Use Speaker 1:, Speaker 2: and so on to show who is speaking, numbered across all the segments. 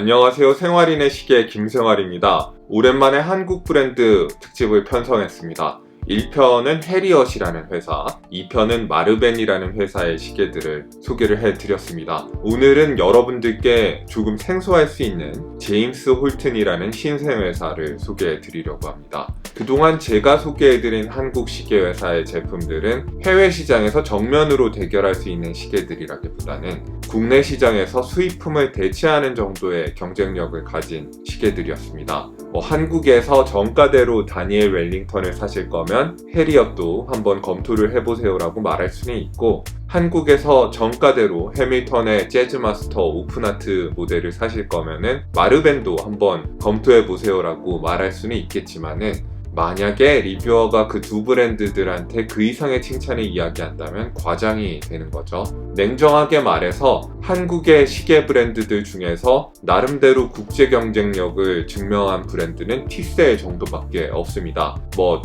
Speaker 1: 안녕하세요. 생활인의 시계 김생활입니다. 오랜만에 한국 브랜드 특집을 편성했습니다. 1편은 해리엇이라는 회사, 2편은 마르벤이라는 회사의 시계들을 소개를 해드렸습니다. 오늘은 여러분들께 조금 생소할 수 있는 제임스 홀튼이라는 신생회사를 소개해드리려고 합니다. 그동안 제가 소개해드린 한국 시계회사의 제품들은 해외 시장에서 정면으로 대결할 수 있는 시계들이라기보다는 국내 시장에서 수입품을 대체하는 정도의 경쟁력을 가진 시계들이었습니다. 한국에서 정가대로 다니엘 웰링턴을 사실 거면 해리엇도 한번 검토를 해보세요라고 말할 수는 있고, 한국에서 정가대로 해밀턴의 재즈마스터 오픈하트 모델을 사실 거면은 마르벤도 한번 검토해보세요라고 말할 수는 있겠지만은, 만약에 리뷰어가 그 두 브랜드들한테 그 이상의 칭찬을 이야기한다면 과장이 되는 거죠. 냉정하게 말해서 한국의 시계 브랜드들 중에서 나름대로 국제 경쟁력을 증명한 브랜드는 티셀 정도밖에 없습니다.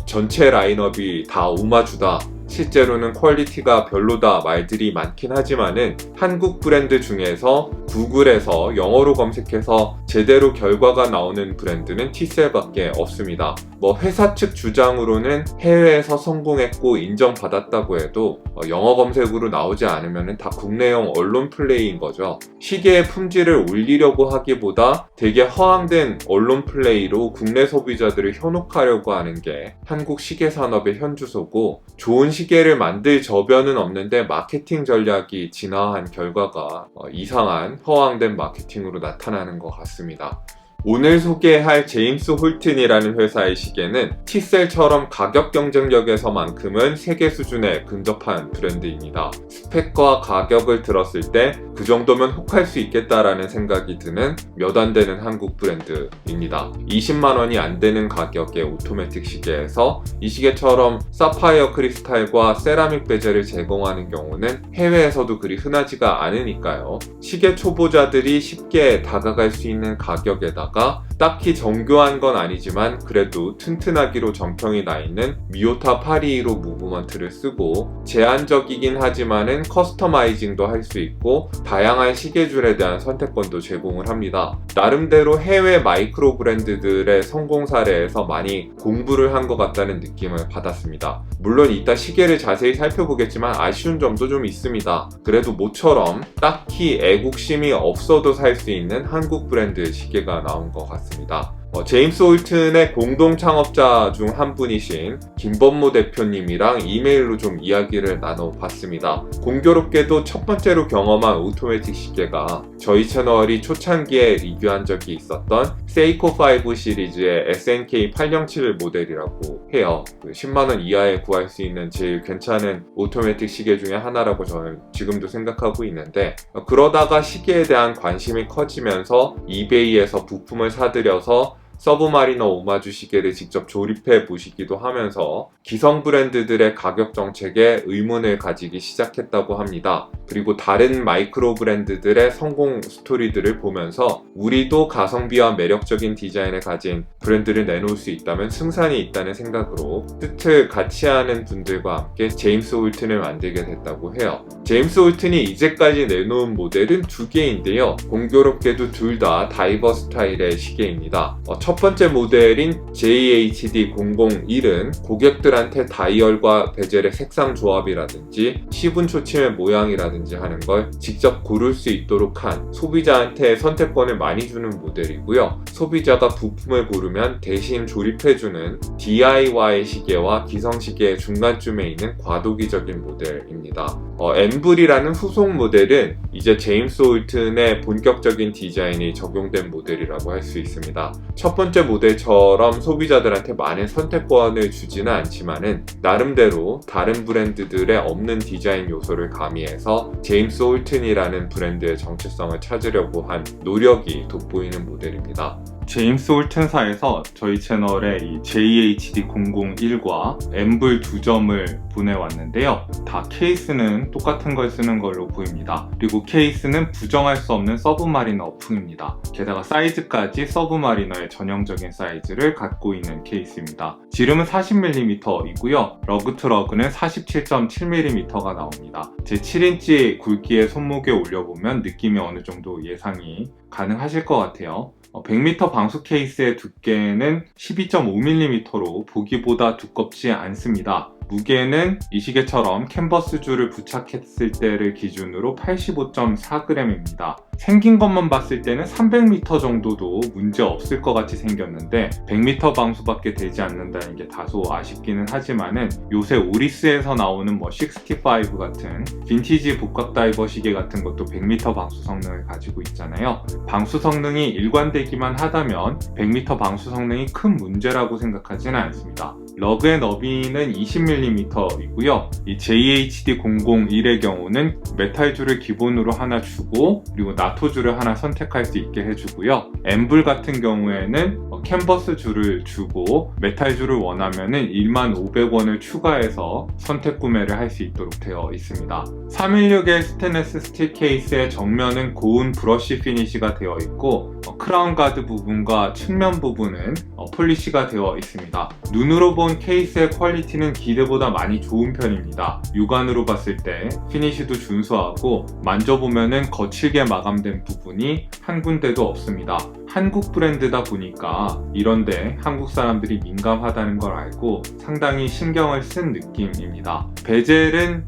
Speaker 1: 전체 라인업이 다 오마주다, 실제로는 퀄리티가 별로다 말들이 많긴 하지만은 한국 브랜드 중에서 구글에서 영어로 검색해서 제대로 결과가 나오는 브랜드는 티셀밖에 없습니다. 회사 측 주장으로는 해외에서 성공했고 인정받았다고 해도 영어 검색으로 나오지 않으면 다 국내용 언론 플레이인 거죠. 시계의 품질을 올리려고 하기보다 되게 허황된 언론 플레이로 국내 소비자들을 현혹하려고 하는 게 한국 시계 산업의 현주소고, 좋은 시계를 만들 저변은 없는데 마케팅 전략이 진화한 결과가 이상한 허황된 마케팅으로 나타나는 것 같습니다. 오늘 소개할 제임스 홀튼이라는 회사의 시계는 티셀처럼 가격 경쟁력에서만큼은 세계 수준에 근접한 브랜드입니다. 스펙과 가격을 들었을 때 그 정도면 혹할 수 있겠다라는 생각이 드는 몇 안 되는 한국 브랜드입니다. 20만원이 안 되는 가격의 오토매틱 시계에서 이 시계처럼 사파이어 크리스탈과 세라믹 베젤을 제공하는 경우는 해외에서도 그리 흔하지가 않으니까요. 시계 초보자들이 쉽게 다가갈 수 있는 가격에다가 딱히 정교한 건 아니지만 그래도 튼튼하기로 정평이 나 있는 미오타 821호 무브먼트를 쓰고, 제한적이긴 하지만은 커스터마이징도 할 수 있고 다양한 시계줄에 대한 선택권도 제공을 합니다. 나름대로 해외 마이크로 브랜드들의 성공 사례에서 많이 공부를 한 것 같다는 느낌을 받았습니다. 물론 이따 시계를 자세히 살펴보겠지만 아쉬운 점도 좀 있습니다. 그래도 모처럼 딱히 애국심이 없어도 살 수 있는 한국 브랜드 시계가 나온 것 같습니다. 제임스 홀튼의 공동 창업자 중 한 분이신 김범모 대표님이랑 이메일로 좀 이야기를 나눠봤습니다. 공교롭게도 첫 번째로 경험한 오토매틱 시계가 저희 채널이 초창기에 리뷰한 적이 있었던 세이코 5 시리즈의 SNK 807 모델이라고 해요. 10만원 이하에 구할 수 있는 제일 괜찮은 오토매틱 시계 중에 하나라고 저는 지금도 생각하고 있는데, 그러다가 시계에 대한 관심이 커지면서 이베이에서 부품을 사들여서 서브마리너 오마주 시계를 직접 조립해 보시기도 하면서 기성 브랜드들의 가격 정책에 의문을 가지기 시작했다고 합니다. 그리고 다른 마이크로 브랜드들의 성공 스토리들을 보면서 우리도 가성비와 매력적인 디자인을 가진 브랜드를 내놓을 수 있다면 승산이 있다는 생각으로 뜻을 같이 하는 분들과 함께 제임스 홀튼을 만들게 됐다고 해요. 제임스 홀튼이 이제까지 내놓은 모델은 2개인데요. 공교롭게도 둘 다 다이버 스타일의 시계입니다. 첫 번째 모델인 JHD001은 고객들한테 다이얼과 베젤의 색상 조합이라든지 시분 초침의 모양이라든지 하는 걸 직접 고를 수 있도록 한 소비자한테 선택권을 많이 주는 모델이고요. 소비자가 부품을 고르면 대신 조립해주는 DIY 시계와 기성 시계의 중간쯤에 있는 과도기적인 모델입니다. 엠블이라는 후속 모델은 이제 제임스 홀튼의 본격적인 디자인이 적용된 모델이라고 할 수 있습니다. 첫 번째 모델처럼 소비자들한테 많은 선택권을 주지는 않지만은 나름대로 다른 브랜드들의 없는 디자인 요소를 가미해서 제임스 홀튼이라는 브랜드의 정체성을 찾으려고 한 노력이 돋보이는 모델입니다. 제임스 홀튼사에서 저희 채널에 이 JHD001과 엠블 2점을 보내왔는데요. 다 케이스는 똑같은 걸 쓰는 걸로 보입니다. 그리고 케이스는 부정할 수 없는 서브마리너 풍입니다. 게다가 사이즈까지 서브마리너의 전형적인 사이즈를 갖고 있는 케이스입니다. 지름은 40mm이고요. 러그 투 러그는 47.7mm가 나옵니다. 제 7인치 굵기의 손목에 올려보면 느낌이 어느 정도 예상이 가능하실 것 같아요. 100m 방수 케이스의 두께는 12.5mm로 보기보다 두껍지 않습니다. 무게는 이 시계처럼 캔버스 줄을 부착했을 때를 기준으로 85.4g입니다. 생긴 것만 봤을 때는 300m 정도도 문제 없을 것 같이 생겼는데 100m 방수밖에 되지 않는다는 게 다소 아쉽기는 하지만은 요새 오리스에서 나오는 65 같은 빈티지 복각 다이버 시계 같은 것도 100m 방수 성능을 가지고 있잖아요. 방수 성능이 일관되기만 하다면 100m 방수 성능이 큰 문제라고 생각하지는 않습니다. 러그의 너비는 20mm이고요. 이 JHD001의 경우는 메탈 줄을 기본으로 하나 주고 그리고 나토 줄을 하나 선택할 수 있게 해주고요. 엠블 같은 경우에는 캔버스 줄을 주고 메탈 줄을 원하면은 15,000원을 추가해서 선택 구매를 할 수 있도록 되어 있습니다. 316의 스테인리스 스틸 케이스의 정면은 고운 브러쉬 피니시가 되어 있고 크라운 가드 부분과 측면 부분은 폴리시가 되어 있습니다. 눈으로 본 케이스의 퀄리티는 기대보다 많이 좋은 편입니다. 육안으로 봤을 때 피니시도 준수하고 만져보면은 거칠게 마감된 부분이 한 군데도 없습니다. 한국 브랜드다 보니까 이런데 한국 사람들이 민감하다는 걸 알고 상당히 신경을 쓴 느낌입니다. 베젤은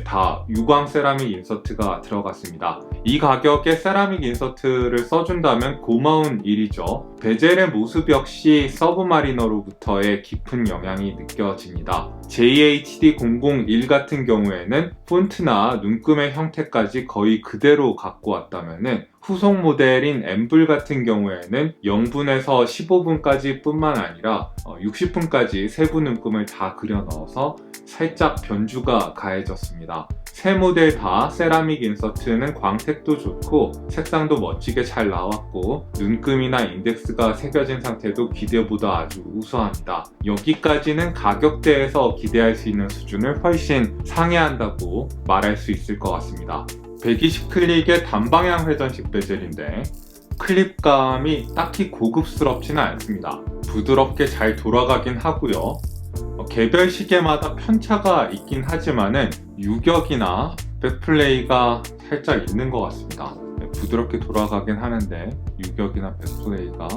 Speaker 1: 다 유광 세라믹 인서트가 들어갔습니다. 이 가격에 세라믹 인서트를 써준다면 고마운 일이죠. 베젤의 모습 역시 서브마리너로부터의 깊은 영향이 느껴집니다. JHD001 같은 경우에는 폰트나 눈금의 형태까지 거의 그대로 갖고 왔다면은 후속 모델인 엠블 같은 경우에는 0분에서 15분까지 뿐만 아니라 60분까지 세부 눈금을 다 그려 넣어서 살짝 변주가 가해졌습니다. 세 모델 다 세라믹 인서트는 광택도 좋고 색상도 멋지게 잘 나왔고 눈금이나 인덱스가 새겨진 상태도 기대보다 아주 우수합니다. 여기까지는 가격대에서 기대할 수 있는 수준을 훨씬 상회한다고 말할 수 있을 것 같습니다. 120 클릭의 단방향 회전식 베젤인데 클립감이 딱히 고급스럽지는 않습니다. 부드럽게 잘 돌아가긴 하고요. 개별 시계마다 편차가 있긴 하지만은 유격이나 백플레이가 살짝 있는 것 같습니다. 부드럽게 돌아가긴 하는데 유격이나 백플레이가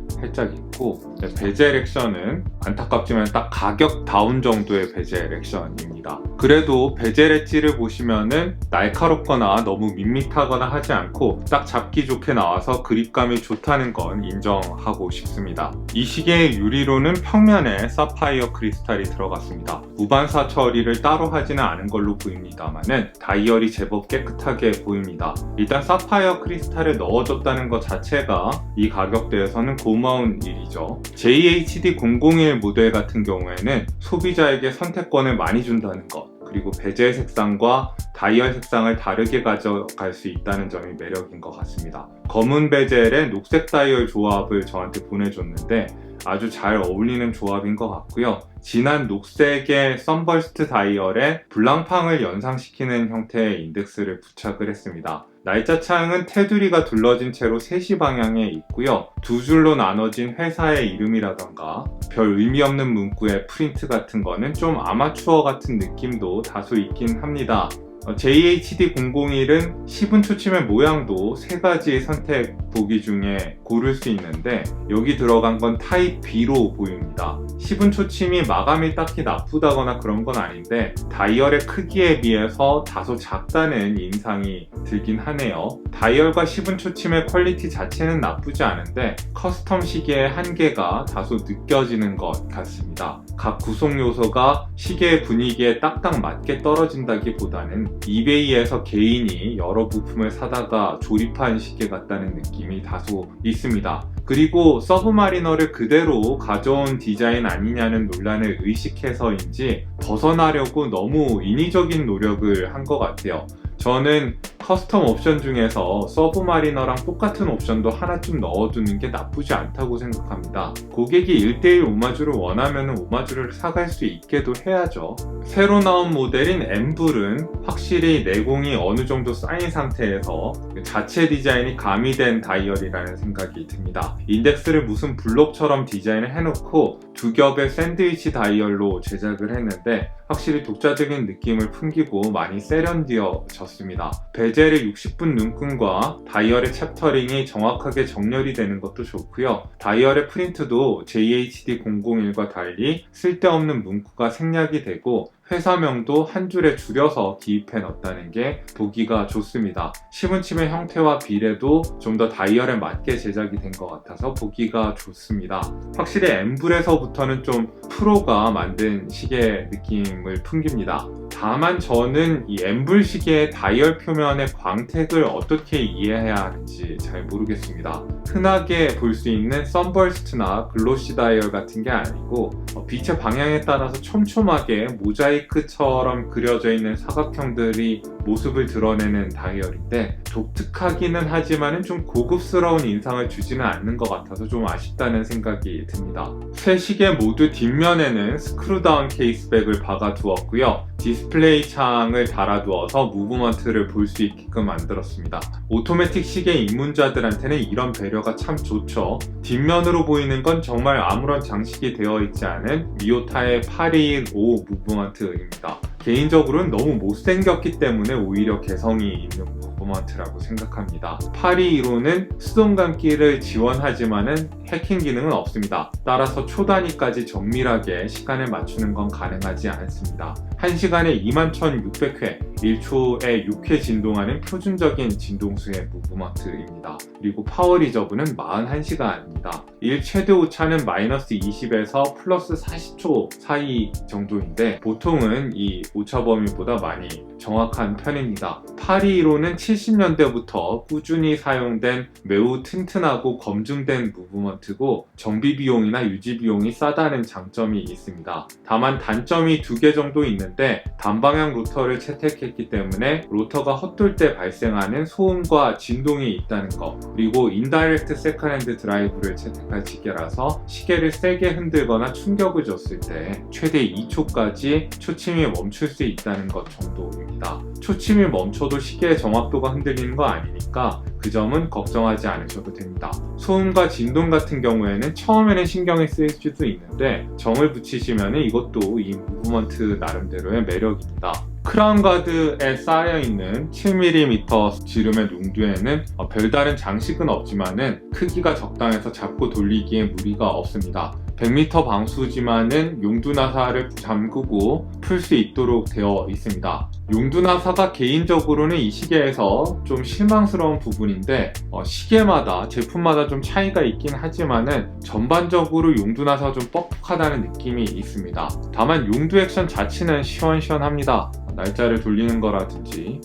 Speaker 1: 살짝 있고 베젤 액션은 안타깝지만 딱 가격 다운 정도의 베젤 액션입니다. 그래도 베젤 엣지를 보시면은 날카롭거나 너무 밋밋하거나 하지 않고 딱 잡기 좋게 나와서 그립감이 좋다는 건 인정하고 싶습니다. 이 시계의 유리로는 평면에 사파이어 크리스탈이 들어갔습니다. 무반사 처리를 따로 하지는 않은 걸로 보입니다만은 다이얼이 제법 깨끗하게 보입니다. 일단 사파이어 크리스탈을 넣어줬다는 것 자체가 이 가격대에서는 고마운 일이죠. JHD001 모델 같은 경우에는 소비자에게 선택권을 많이 준다는 것, 그리고 베젤 색상과 다이얼 색상을 다르게 가져갈 수 있다는 점이 매력인 것 같습니다. 검은 베젤에 녹색 다이얼 조합을 저한테 보내줬는데 아주 잘 어울리는 조합인 것 같고요. 진한 녹색의 썬버스트 다이얼에 블랑팡을 연상시키는 형태의 인덱스를 부착을 했습니다. 날짜창은 테두리가 둘러진 채로 3시 방향에 있고요. 두 줄로 나눠진 회사의 이름이라던가 별 의미 없는 문구의 프린트 같은 거는 좀 아마추어 같은 느낌도 다소 있긴 합니다. JHD001은 10분 초침의 모양도 3가지 선택 보기 중에 고를 수 있는데 여기 들어간 건 타입 B로 보입니다. 10분 초침이 마감이 딱히 나쁘다거나 그런 건 아닌데 다이얼의 크기에 비해서 다소 작다는 인상이 들긴 하네요. 다이얼과 10분 초침의 퀄리티 자체는 나쁘지 않은데 커스텀 시계의 한계가 다소 느껴지는 것 같습니다. 각 구성 요소가 시계의 분위기에 딱딱 맞게 떨어진다기보다는 이베이에서 개인이 여러 부품을 사다가 조립한 시계 같다는 느낌이 다소 있습니다. 그리고 서브마리너를 그대로 가져온 디자인 아니냐는 논란을 의식해서인지 벗어나려고 너무 인위적인 노력을 한 것 같아요. 저는 커스텀 옵션 중에서 서브마리너랑 똑같은 옵션도 하나쯤 넣어두는 게 나쁘지 않다고 생각합니다. 고객이 1:1 오마주를 원하면 오마주를 사갈 수 있게도 해야죠. 새로 나온 모델인 엠블은 확실히 내공이 어느 정도 쌓인 상태에서 자체 디자인이 가미된 다이얼이라는 생각이 듭니다. 인덱스를 무슨 블록처럼 디자인을 해놓고 두 겹의 샌드위치 다이얼로 제작을 했는데 확실히 독자적인 느낌을 풍기고 많이 세련되어졌습니다. 베젤의 60분 눈금과 다이얼의 챕터링이 정확하게 정렬이 되는 것도 좋고요. 다이얼의 프린트도 JHD001과 달리 쓸데없는 문구가 생략이 되고 회사명도 한 줄에 줄여서 기입해 넣었다는 게 보기가 좋습니다. 시문침의 형태와 비례도 좀 더 다이얼에 맞게 제작이 된 것 같아서 보기가 좋습니다. 확실히 엠블에서부터는 좀 프로가 만든 시계 느낌을 풍깁니다. 다만 저는 이 엠블 시계의 다이얼 표면의 광택을 어떻게 이해해야 하는지 잘 모르겠습니다. 흔하게 볼 수 있는 선버스트나 글로시 다이얼 같은 게 아니고 빛의 방향에 따라서 촘촘하게 모자이크처럼 그려져 있는 사각형들이 모습을 드러내는 다이얼인데 독특하기는 하지만 좀 고급스러운 인상을 주지는 않는 것 같아서 좀 아쉽다는 생각이 듭니다. 새 시계 모두 뒷면에는 스크루다운 케이스백을 박아두었고요. 디스플레이 창을 달아두어서 무브먼트를 볼 수 있게끔 만들었습니다. 오토매틱 시계 입문자들한테는 이런 배려가 참 좋죠. 뒷면으로 보이는 건 정말 아무런 장식이 되어 있지 않은 미오타의 821-5 무브먼트입니다. 개인적으로는 너무 못생겼기 때문에 오히려 개성이 있는 무브먼트라고 생각합니다. 821-5는 수동 감기를 지원하지만은 해킹 기능은 없습니다. 따라서 초단위까지 정밀하게 시간을 맞추는 건 가능하지 않습니다. 1시간에 21,600회, 1초에 6회 진동하는 표준적인 진동수의 무브먼트입니다. 그리고 파워 리저브는 41시간입니다. 1 최대 오차는 마이너스 20에서 플러스 40초 사이 정도인데 보통은 이 오차 범위보다 많이 정확한 편입니다. 821-5는 70년대부터 꾸준히 사용된 매우 튼튼하고 검증된 무브먼트고 정비 비용이나 유지 비용이 싸다는 장점이 있습니다. 다만 단점이 2개 정도 있는데 단방향 로터를 채택했기 때문에 로터가 헛돌 때 발생하는 소음과 진동이 있다는 것, 그리고 인다이렉트 세컨핸드 드라이브를 채택한 시계라서 시계를 세게 흔들거나 충격을 줬을 때 최대 2초까지 초침이 멈출 수 있다는 것 정도입니다. 초침이 멈춰도 시계의 정확도가 흔들리는 거 아니니까 그 점은 걱정하지 않으셔도 됩니다. 소음과 진동 같은 경우에는 처음에는 신경이 쓰일 수도 있는데 정을 붙이시면 이것도 이 무브먼트 나름대로의 매력입니다. 크라운 가드에 쌓여있는 7mm 지름의 융두에는 별다른 장식은 없지만은 크기가 적당해서 잡고 돌리기에 무리가 없습니다. 100m 방수지만은 용두나사를 잠그고 풀 수 있도록 되어 있습니다. 용두나사가 개인적으로는 이 시계에서 좀 실망스러운 부분인데 시계마다 제품마다 좀 차이가 있긴 하지만은 전반적으로 용두나사가 좀 뻑뻑하다는 느낌이 있습니다. 다만 용두 액션 자체는 시원시원합니다. 날짜를 돌리는 거라든지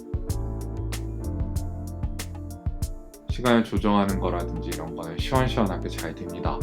Speaker 1: 시간을 조정하는 거라든지 이런 거는 시원시원하게 잘 됩니다.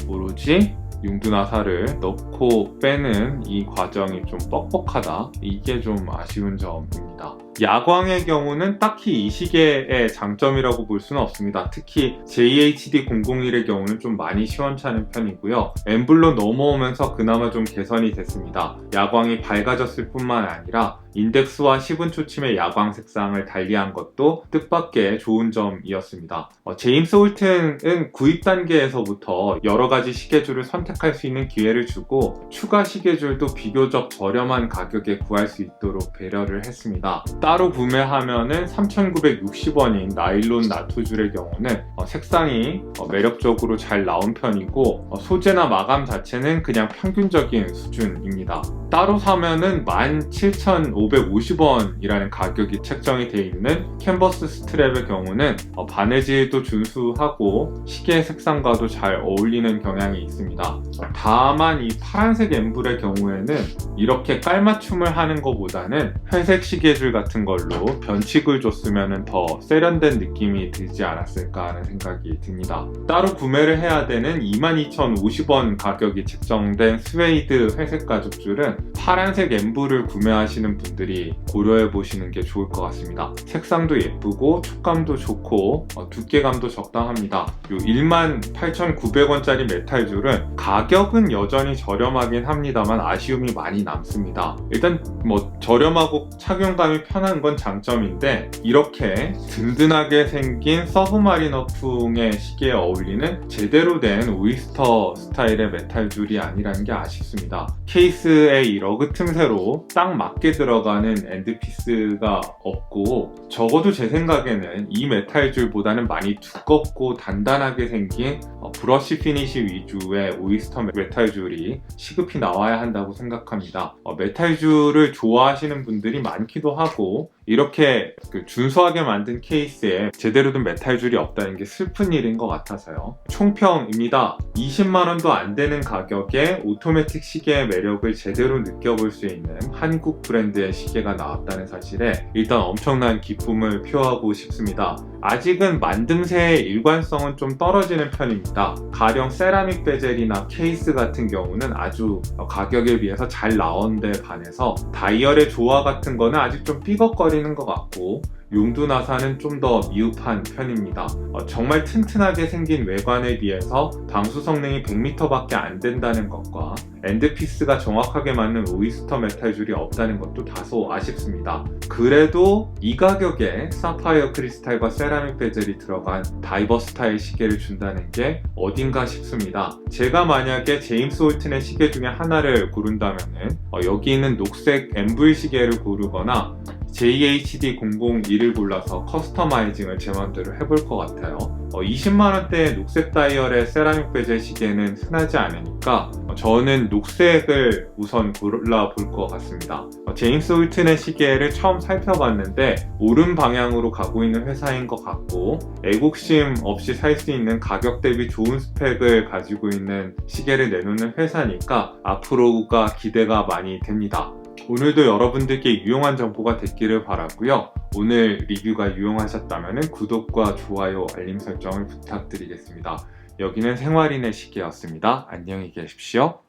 Speaker 1: 오로지 용두나사를 넣고 빼는 이 과정이 좀 뻑뻑하다, 이게 좀 아쉬운 점입니다. 야광의 경우는 딱히 이 시계의 장점이라고 볼 수는 없습니다. 특히 JHD001의 경우는 좀 많이 시원찮은 편이고요. 엠블로 넘어오면서 그나마 좀 개선이 됐습니다. 야광이 밝아졌을 뿐만 아니라 인덱스와 10분 초침의 야광 색상을 달리한 것도 뜻밖의 좋은 점이었습니다. 제임스 홀튼은 구입 단계에서부터 여러 가지 시계줄을 선택할 수 있는 기회를 주고 추가 시계줄도 비교적 저렴한 가격에 구할 수 있도록 배려를 했습니다. 따로 구매하면은 3,960원인 나일론 나토줄의 경우는 색상이 매력적으로 잘 나온 편이고 소재나 마감 자체는 그냥 평균적인 수준입니다. 따로 사면은 17,550원이라는 가격이 책정이 되어 있는 캔버스 스트랩의 경우는 바느질도 준수하고 시계 색상과도 잘 어울리는 경향이 있습니다. 다만 이 파란색 엠블의 경우에는 이렇게 깔맞춤을 하는 것보다는 회색 시계줄 같은 같은 걸로 변칙을 줬으면 더 세련된 느낌이 들지 않았을까 하는 생각이 듭니다. 따로 구매를 해야 되는 22,050원 가격이 책정된 스웨이드 회색 가죽줄은 파란색 엠브를 구매하시는 분들이 고려해 보시는 게 좋을 것 같습니다. 색상도 예쁘고 촉감도 좋고 두께감도 적당합니다. 요 18,900원짜리 메탈줄은 가격은 여전히 저렴하긴 합니다만 아쉬움이 많이 남습니다. 일단 저렴하고 착용감이 편한 건 장점인데 이렇게 든든하게 생긴 서브마리너풍의 시계에 어울리는 제대로 된 오이스터 스타일의 메탈줄이 아니라는 게 아쉽습니다. 케이스에 이 러그 틈새로 딱 맞게 들어가는 엔드피스가 없고 적어도 제 생각에는 이 메탈줄보다는 많이 두껍고 단단하게 생긴 브러쉬 피니시 위주의 오이스터 메탈줄이 시급히 나와야 한다고 생각합니다. 메탈줄을 좋아하시는 분들이 많기도 하고 이렇게 준수하게 만든 케이스에 제대로 된 메탈줄이 없다는 게 슬픈 일인 것 같아서요. 총평입니다. 20만원도 안 되는 가격에 오토매틱 시계의 매력을 제대로 느껴볼 수 있는 한국 브랜드의 시계가 나왔다는 사실에 일단 엄청난 기쁨을 표하고 싶습니다. 아직은 만듦새의 일관성은 좀 떨어지는 편입니다. 가령 세라믹 베젤이나 케이스 같은 경우는 아주 가격에 비해서 잘 나온 데 반해서 다이얼의 조화 같은 거는 아직 좀 삐걱거리는 것 같고 용두나사는 좀 더 미흡한 편입니다. 정말 튼튼하게 생긴 외관에 비해서 방수 성능이 100m밖에 안 된다는 것과 엔드피스가 정확하게 맞는 오이스터 메탈줄이 없다는 것도 다소 아쉽습니다. 그래도 이 가격에 사파이어 크리스탈과 세라믹 베젤이 들어간 다이버 스타일 시계를 준다는 게 어딘가 싶습니다. 제가 만약에 제임스 홀튼의 시계 중에 하나를 고른다면은 여기 있는 녹색 엠블 시계를 고르거나 JHD001을 골라서 커스터마이징을 제 맘대로 해볼 것 같아요. 20만원대의 녹색 다이얼의 세라믹 베젤 시계는 흔하지 않으니까 저는 녹색을 우선 골라볼 것 같습니다. 제임스 홀튼의 시계를 처음 살펴봤는데 옳은 방향으로 가고 있는 회사인 것 같고 애국심 없이 살 수 있는 가격 대비 좋은 스펙을 가지고 있는 시계를 내놓는 회사니까 앞으로가 기대가 많이 됩니다. 오늘도 여러분들께 유용한 정보가 됐기를 바라고요. 오늘 리뷰가 유용하셨다면 구독과 좋아요, 알림 설정을 부탁드리겠습니다. 여기는 생활인의 시계였습니다. 안녕히 계십시오.